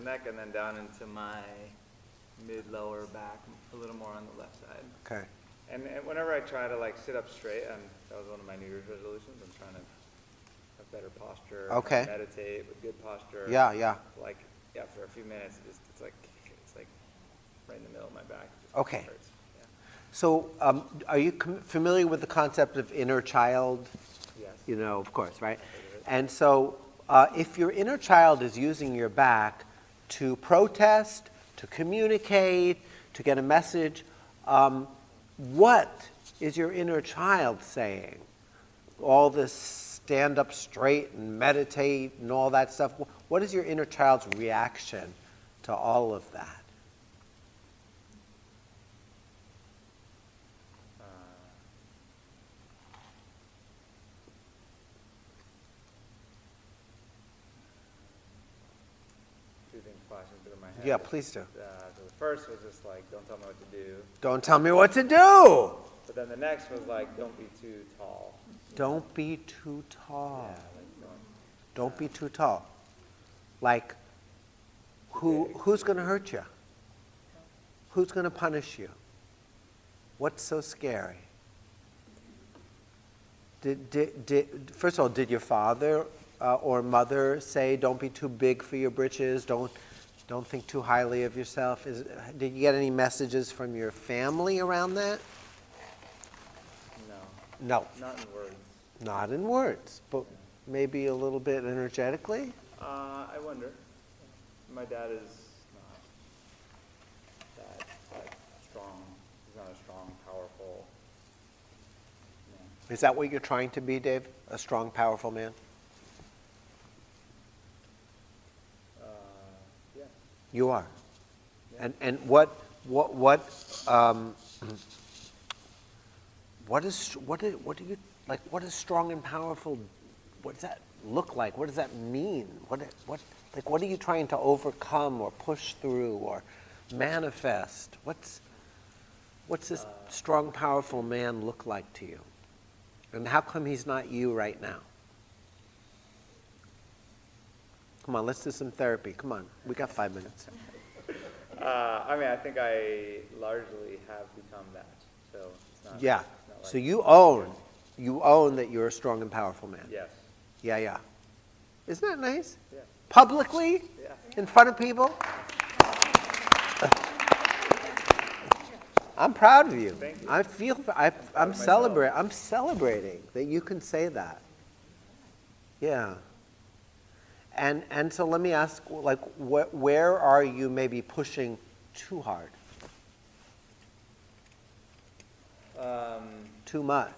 neck and then down into my mid-lower back, a little more on the left side. Okay. And whenever I try to like sit up straight, that was one of my New Year's resolutions. I'm trying to have better posture. Okay. Meditate with good posture. Yeah, yeah. Like, yeah, for a few minutes, it's like right in the middle of my back. It just Okay. hurts. Yeah. So, are you familiar with the concept of inner child? Yes. You know, of course, right? I've heard of it. And so, if your inner child is using your back to protest, to communicate, to get a message, what is your inner child saying? All this stand up straight and meditate and all that stuff. What is your inner child's reaction to all of that? Two things flashing through my head. Yeah, please do. So the first was just like, don't tell me what to do. Don't tell me what to do. But then the next was like, don't be too tall. Don't be too tall. Yeah, like Don't be too tall. Like, who's going to hurt you? Who's going to punish you? What's so scary? First of all, did your father or mother say, don't be too big for your britches, don't think too highly of yourself? Did you get any messages from your family around that? no, No, not in words. not in words, but maybe a little bit energetically? I wonder. My dad is not that strong. He's not a strong, powerful man. Is that what you're trying to be, Dave? A strong, powerful man? Yeah. You are. Yeah. And what is strong and powerful? What does that look like? What does that mean? What are you trying to overcome or push through or manifest? What's this strong, powerful man look like to you? And how come he's not you right now? Come on, let's do some therapy. Come on, we got 5 minutes. I mean, I think I largely have become that. So it's not. Yeah. It's not like, So you own that you're a strong and powerful man. Yes. Yeah, yeah. Isn't that nice? Yeah. Publicly? Yeah. In front of people? I'm proud of you. Thank you. I'm celebrating that you can say that. Yeah. And so let me ask, like, where are you maybe pushing too hard? Too much.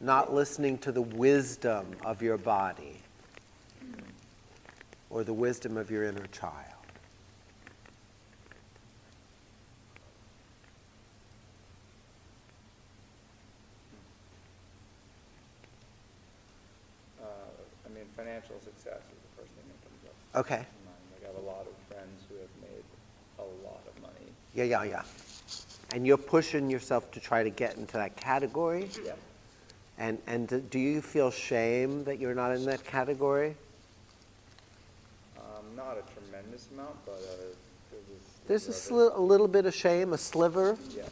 Not listening to the wisdom of your body or the wisdom of your inner child. I mean, financial success is the first thing that comes up. Okay. in mind. Like, I have a lot of friends who have made a lot of money. Yeah. And you're pushing yourself to try to get into that category? Yeah. And do you feel shame that you're not in that category? Not a tremendous amount, but There's a little bit of shame, a sliver? Yes.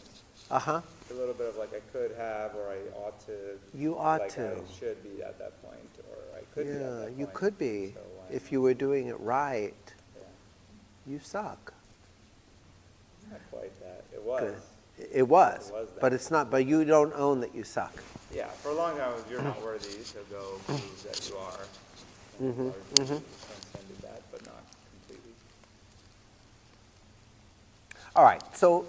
Uh-huh. A little bit of like I could have, or I ought to. You ought like to. I should be at that point, or I could be at that point. You could be. So, If you were doing it right. Yeah. You suck. Not quite that. It was. Good. It was. It was that. But it's not, but you don't own that you suck. Yeah, for a long time it was, you're not worthy, so go prove that you are. And largely transcended that, but not completely. All right, so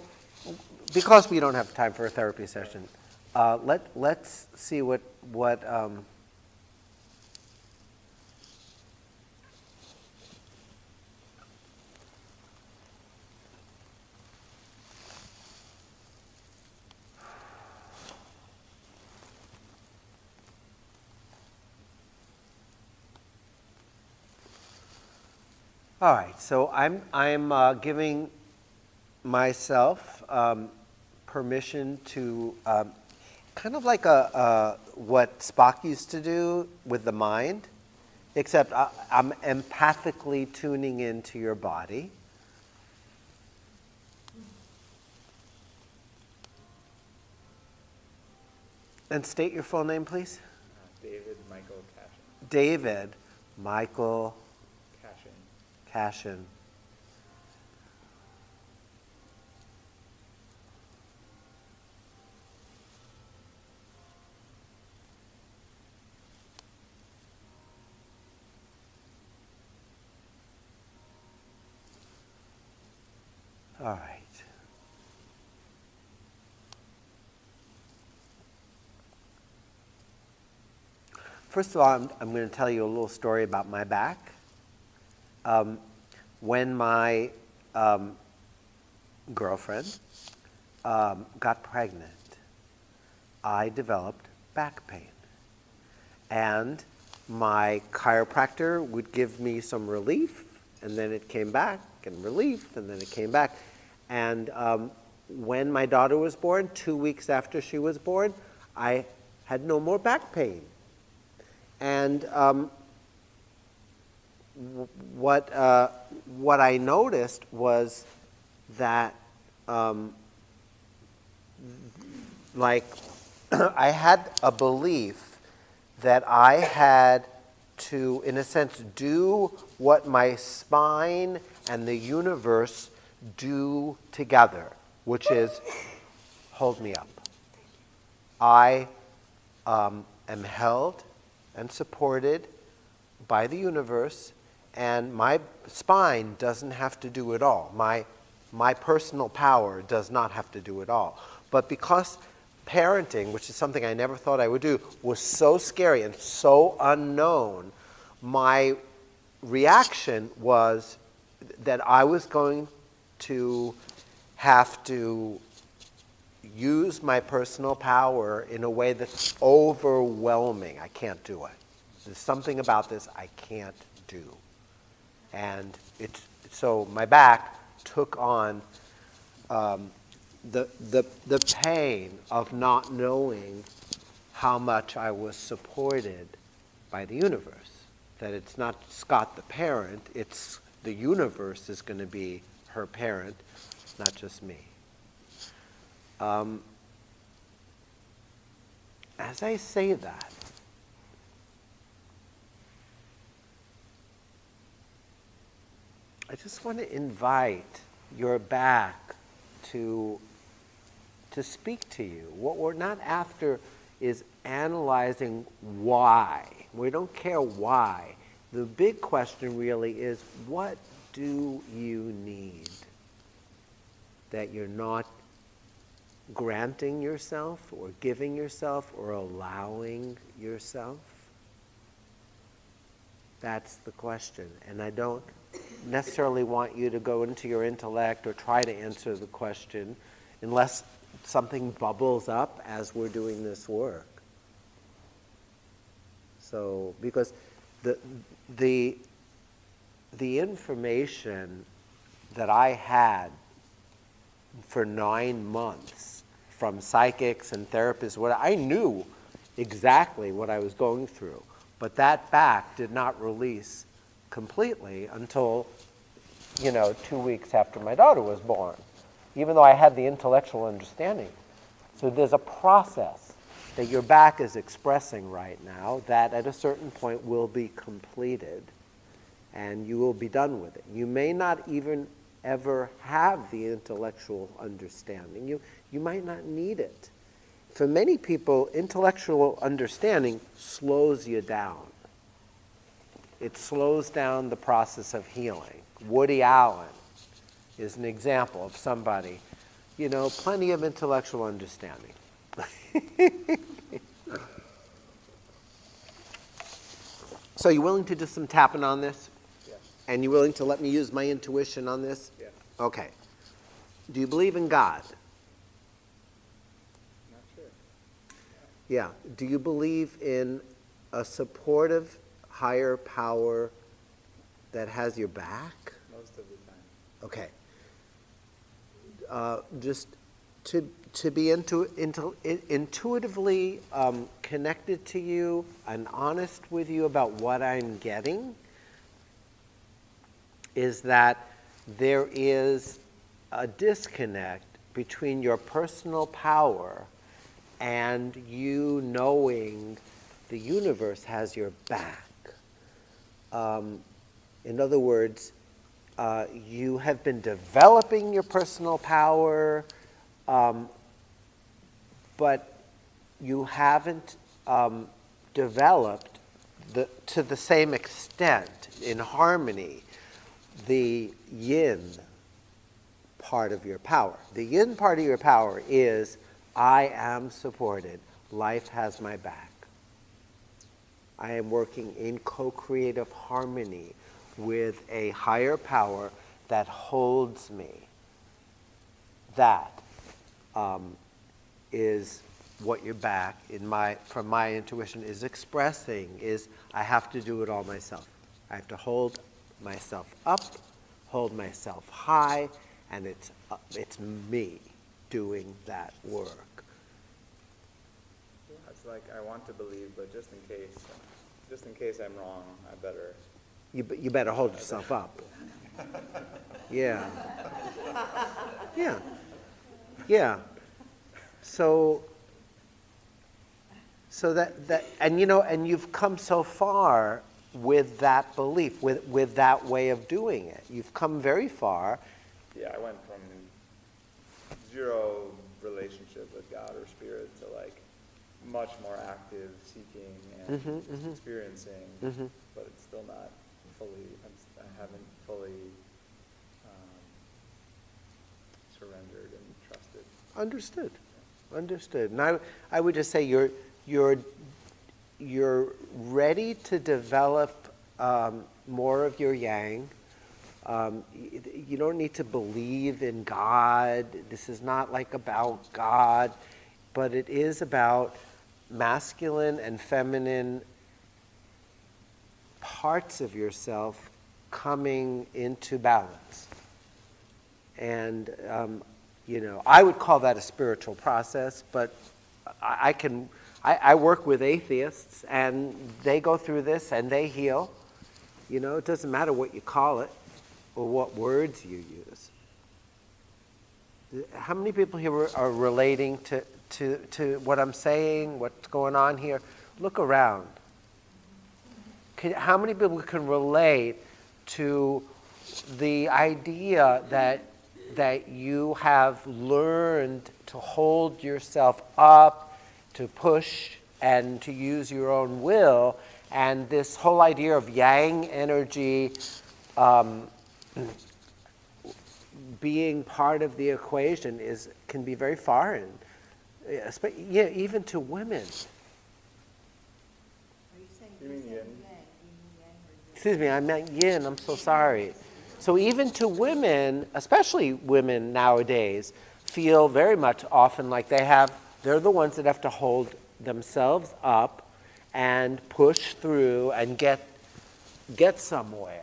because we don't have time for a therapy session, let's see what all right, so I'm giving myself permission to kind of like what Spock used to do with the mind, except I'm empathically tuning into your body. And state your full name, please. David Michael Cashin. David Michael Cashin. Cashin. All right. First of all, I'm going to tell you a little story about my back. When my girlfriend got pregnant, I developed back pain. And my chiropractor would give me some relief, and then it came back, and relief, and then it came back. And when my daughter was born, 2 weeks after she was born, I had no more back pain. And what I noticed was that, like, I had a belief that I had to, in a sense, do what my spine and the universe do together, which is hold me up. I am held and supported by the universe, and my spine doesn't have to do it all. My personal power does not have to do it all. But because parenting, which is something I never thought I would do, was so scary and so unknown, my reaction was that I was going to have to use my personal power in a way that's overwhelming. I can't do it. There's something about this I can't do. And so my back took on the pain of not knowing how much I was supported by the universe. That it's not Scott the parent, it's the universe is going to be her parent, not just me. As I say that, I just want to invite your back to speak to you. What we're not after is analyzing why. We don't care why. The big question really is, what do you need that you're not granting yourself or giving yourself or allowing yourself? That's the question. And I don't necessarily want you to go into your intellect or try to answer the question unless something bubbles up as we're doing this work. So, because the information that I had for 9 months from psychics and therapists, I knew exactly what I was going through, but that back did not release completely until, 2 weeks after my daughter was born, even though I had the intellectual understanding. So there's a process that your back is expressing right now that at a certain point will be completed and you will be done with it. You may not even ever have the intellectual understanding. You might not need it. For many people, intellectual understanding slows you down. It slows down the process of healing. Woody Allen is an example of somebody, plenty of intellectual understanding. So you willing to do some tapping on this? Yes. And you willing to let me use my intuition on this? Yes. Okay. Do you believe in God? Not sure. Yeah. Do you believe in a supportive higher power that has your back? Most of the time. Okay. Just to be intuitively connected to you and honest with you about what I'm getting is that there is a disconnect between your personal power and you knowing the universe has your back. In other words, you have been developing your personal power, but you haven't developed to the same extent, in harmony, the yin part of your power. The yin part of your power is, I am supported. Life has my back. I am working in co-creative harmony with a higher power that holds me. That is what your back, from my intuition, is expressing, is I have to do it all myself. I have to hold myself up, hold myself high, and it's me doing that work. It's like I want to believe, but just in case I'm wrong, I better. You better hold yourself up. Yeah. Yeah. Yeah. So that and and you've come so far with that belief, with that way of doing it. You've come very far. Yeah, I went from zero relationship with God or spirit to like much more active seeking and experiencing, but it's still not fully, I haven't fully surrendered and trusted. Understood. And I would just say you're ready to develop more of your yang. You don't need to believe in God. This is not like about God, but it is about masculine and feminine parts of yourself coming into balance. And I would call that a spiritual process, but I work with atheists, and they go through this and they heal. It doesn't matter what you call it or what words you use. How many people here are relating to what I'm saying, what's going on here? Look around. How many people can relate to the idea that you have learned to hold yourself up, to push and to use your own will, and this whole idea of yang energy being part of the equation can be very foreign, even to women. You mean yin? Excuse me, I meant yin, I'm so sorry. So even to women, especially women nowadays, feel very much often like they're the ones that have to hold themselves up and push through and get somewhere.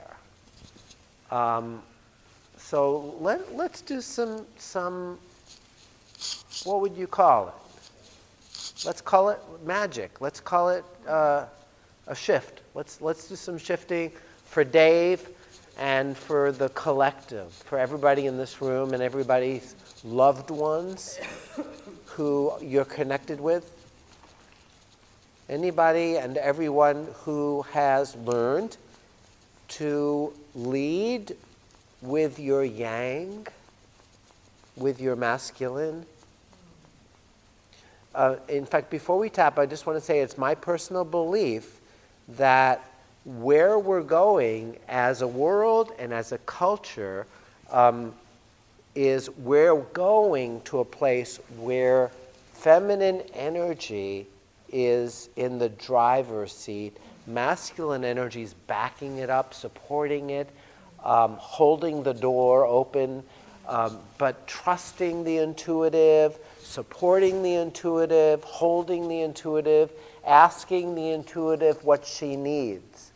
So let's do some, what would you call it? Let's call it magic. Let's call it a shift. Let's do some shifting for Dave and for the collective, for everybody in this room and everybody's loved ones who you're connected with. Anybody and everyone who has learned to lead with your yang, with your masculine. In fact, before we tap, I just want to say it's my personal belief that where we're going as a world and as a culture is we're going to a place where feminine energy is in the driver's seat, masculine energy is backing it up, supporting it, holding the door open, but trusting the intuitive, supporting the intuitive, holding the intuitive, asking the intuitive what she needs.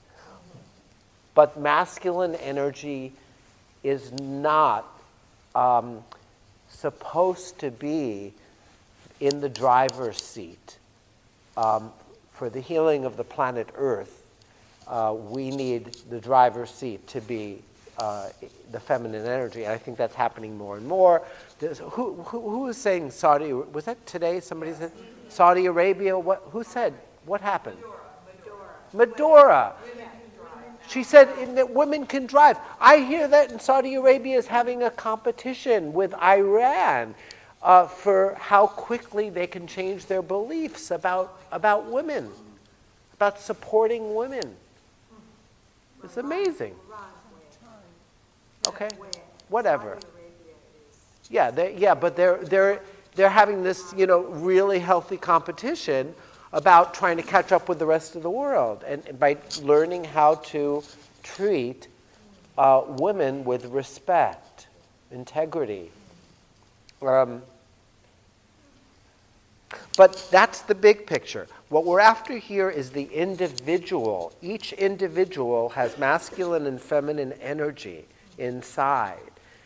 But masculine energy is not supposed to be in the driver's seat. For the healing of the planet Earth, we need the driver's seat to be the feminine energy. And I think that's happening more and more. Who was saying Saudi? Was that today? Somebody said? Saudi Arabia, who said, what happened? Medora. She said that women can drive. I hear that in Saudi Arabia is having a competition with Iran for how quickly they can change their beliefs about women, about supporting women. It's amazing. Okay, whatever. Yeah, but they're having this, really healthy competition about trying to catch up with the rest of the world, and by learning how to treat women with respect, integrity. But that's the big picture. What we're after here is the individual. Each individual has masculine and feminine energy inside.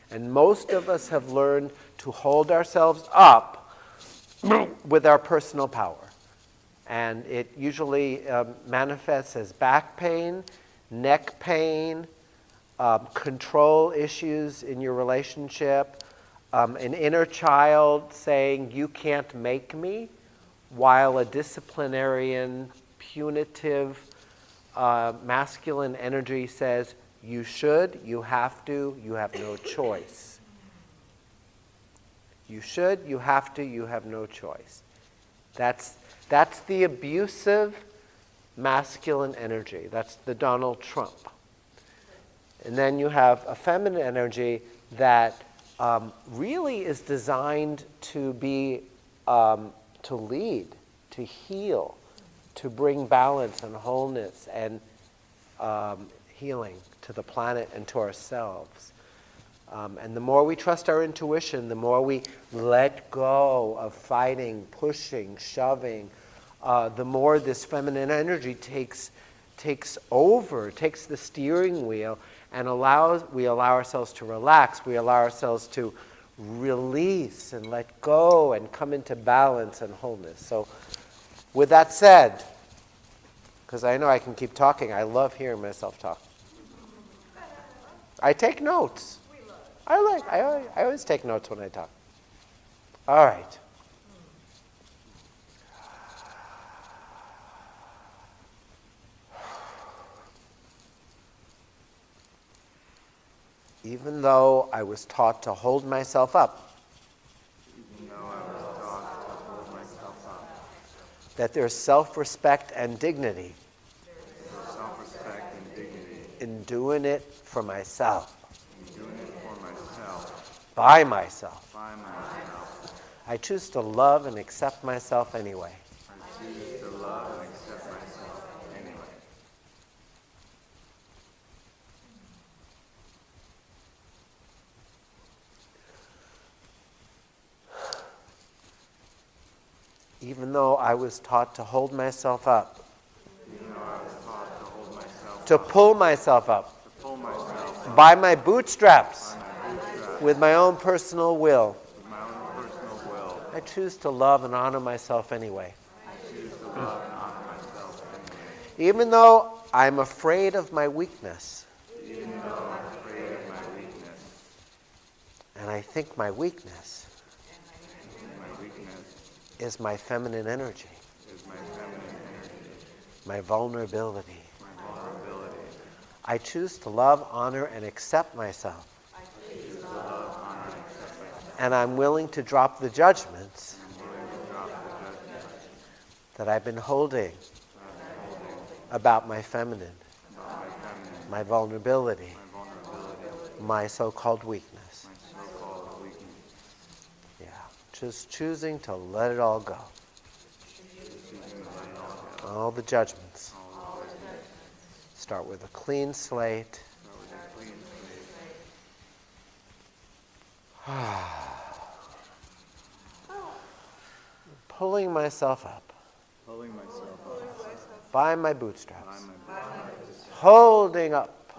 And most of us have learned to hold ourselves up with our personal power. And it usually manifests as back pain, neck pain, control issues in your relationship, an inner child saying, you can't make me, while a disciplinarian, punitive, masculine energy says, you should, you have to, you have no choice. You should, you have to, you have no choice. That's the abusive masculine energy. That's the Donald Trump. And then you have a feminine energy that really is designed to be, to lead, to heal, to bring balance and wholeness and healing to the planet and to ourselves. And the more we trust our intuition, the more we let go of fighting, pushing, shoving, the more this feminine energy takes over, takes the steering wheel, and we allow ourselves to relax, we allow ourselves to release and let go and come into balance and wholeness. So with that said, because I know I can keep talking, I love hearing myself talk. I take notes. I always take notes when I talk. All right. Even though I was taught to hold myself up, that there's self-respect and dignity in doing it for myself, by myself. I choose to love and accept myself anyway. Even though I was taught to hold myself up, to pull myself up by my bootstraps with my own personal will, I choose to love and honor myself anyway. Even though I'm afraid of my weakness, and I think my weakness is my feminine energy, my vulnerability. I choose to love, honor, and accept myself. And I'm willing to drop the judgments that I've been holding about my feminine, my vulnerability, my so-called weakness. Yeah, just choosing to let it all go. All the judgments. Start with a clean slate. Pulling myself up by my bootstraps. Holding up.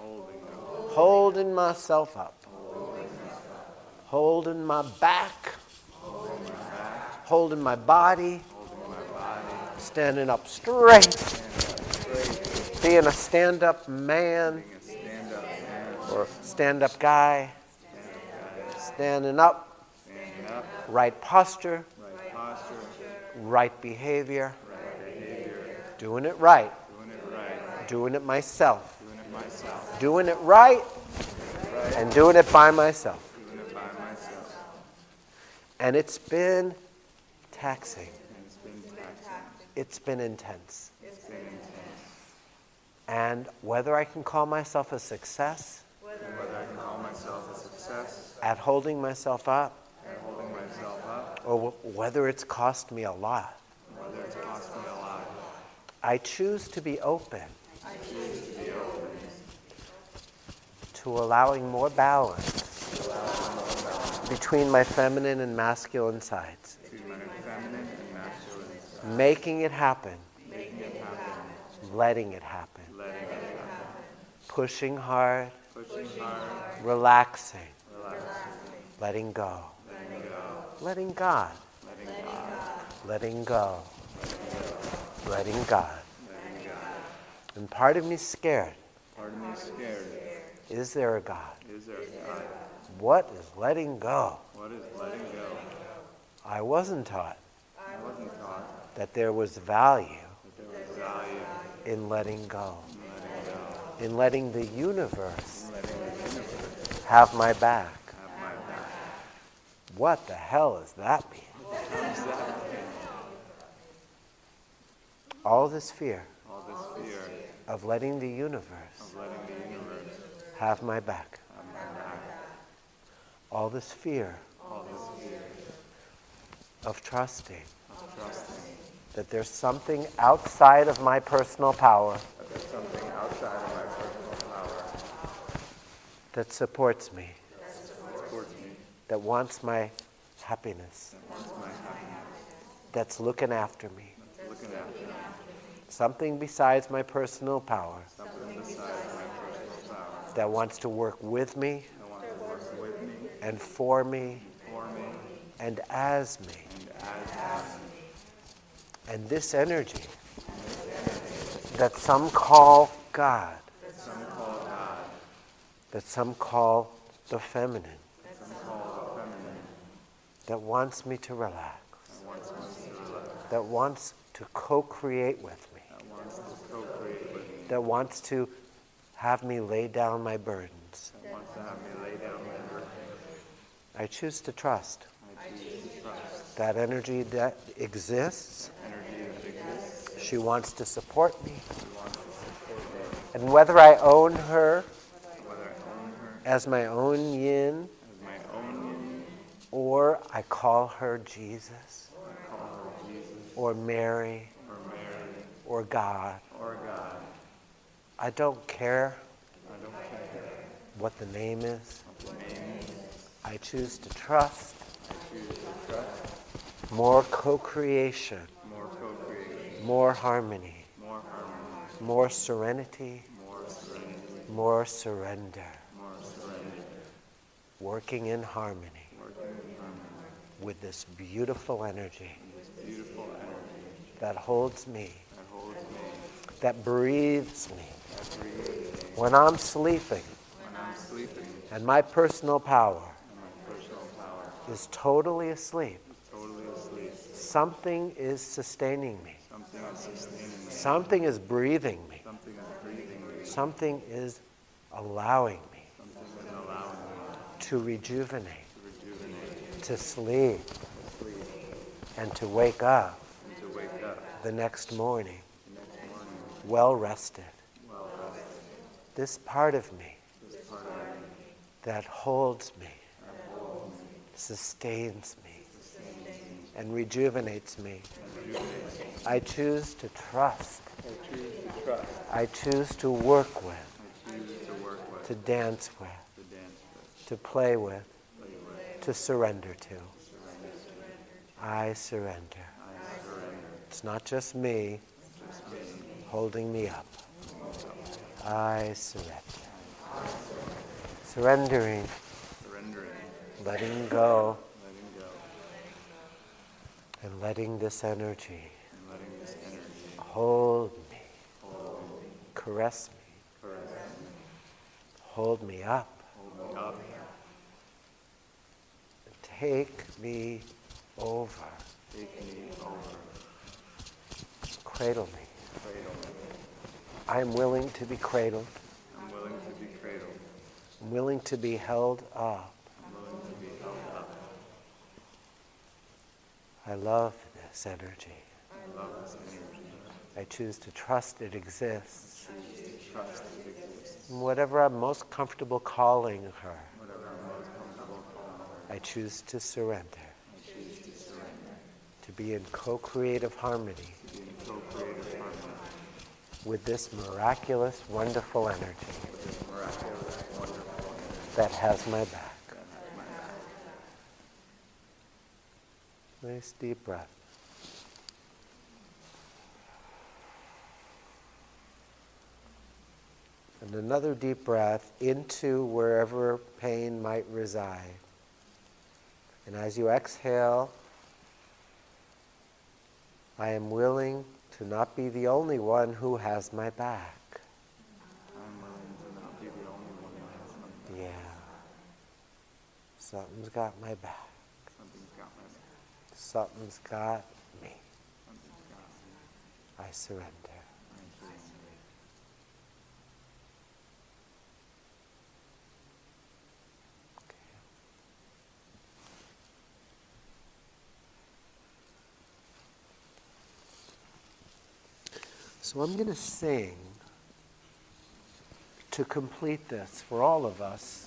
Holding myself up. Holding my back. Holding my body. Standing up straight. Being a stand-up man or stand-up guy. Standing up. Right posture. right behavior, doing it right, doing it myself, doing it right, and doing it by myself. And it's been taxing. It's been intense. And whether I can call myself a success at holding myself up, or whether it's cost me a lot, I choose to be open to allowing more balance between my feminine and masculine sides. Making it happen. Letting it happen. Pushing hard. Relaxing. Letting go. Letting God. Letting go. Letting God. And part of me is scared. Is there a God? What is letting go? I wasn't taught that there was value in letting go, in letting the universe have my back. What the hell does that mean? All this fear of letting the universe have my back. All this fear of trusting that there's something outside of my personal power that supports me, that wants my happiness, that's looking after me. Something besides my personal power that wants to work with me and for me and as me. And this energy that some call God, that some call the feminine, that wants me to relax, that wants to co-create with me, that wants to have me lay down my burdens. I choose to trust that energy that exists. She wants to support me. And whether I own her as my own yin, or I call her Jesus, or Mary, or God, I don't care what the name is. I choose to trust more co-creation, more harmony, more serenity, more surrender, working in harmony with this beautiful energy that holds me, that breathes me. When I'm sleeping, and my personal power is totally asleep, something is sustaining me. Something is breathing me. Something is allowing me to rejuvenate, to sleep, and to wake up the next morning well rested. This part of me that holds me, sustains me, and rejuvenates me. I choose to trust. I choose to work with, to dance with, to play with, to surrender to. I surrender. It's not just me holding me up. I surrender. Surrendering, letting go, and letting this energy hold me, caress me, hold me up, take me over Take me over. Cradle me. Cradle me. I am willing to be cradled. I'm willing to be cradled. I'm willing to be held up. I'm willing to be held up. I love this energy. I love this energy. I choose to trust it exists. Choose to trust it exists. And whatever I'm most comfortable calling her, Whatever I'm most comfortable calling her, I choose to surrender. I choose to surrender. To be in co-creative harmony To be in co-creative harmony with this miraculous, wonderful energy with this miraculous, wonderful energy that has my back. that has my back. Nice deep breath. And another deep breath into wherever pain might reside. And as you exhale, I am willing to not be the only one who has my back. I'm willing to not be the only one who has my back. Yeah. Something's got my back. Something's got my back. Something's got me. Something's got me. I surrender. I surrender. So I'm going to sing to complete this for all of us.